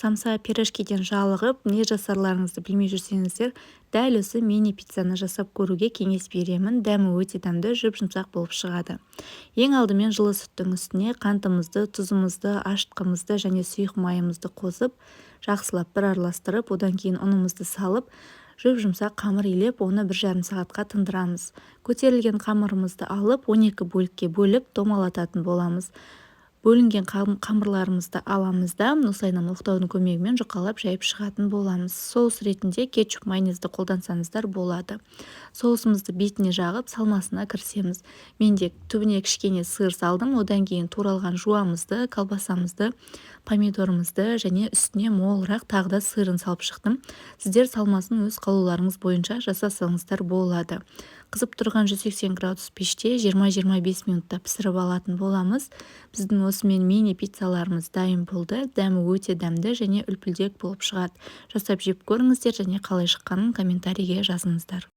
самса пирожкиден жалығып, не жасарларыңызды білмей жүрсеңіздер, дәл осы мини-пиццаны жасап көруге кеңес беремін. Дәмі өте дәмді, жұп-жұмсақ болып шығады. Ең алдымен жылы сүттің үстіне қантымызды, тұзымызды, ашытқымызды және сұйық майымызды қосып, жақсылап бір араластырып, одан кейін ұнымызды салып, жұп-жұмсақ қамыр илеп, оны 1,5 сағатқа тындырамыз. Көтерілген қамырымызды алып, 12 бөлікке бөліп, домалататын боламыз. Бөлінген қамырларымызды аламыз да, осылайынан оқтаудың көмегімен жұқалап жайып шығатын боламыз. Соус ретінде кетчуп, майонезді қолдансаңыздар болады. Соусымызды бетіне жағып, салмасына кірісеміз. Мен де түбіне кішкене сыр салдым, одан кейін туралған жуамызды, колбасамызды, помидорымызды және үстіне молырақ тағы да сырын салып шықтым. Сіздер салмасын өз қалауларыңыз бойынша жасасаңыздар болады. Қызып тұрған 180 градус пеште 20-25 минутта пісіріп алатын боламыз. Біздің осымен мини-пиццаларымыз дайын болды. Дәмі өте дәмді және үлпілдек болып шығады. Жасап жеп көріңіздер және қалай шыққанын комментарийге жазыңыздар.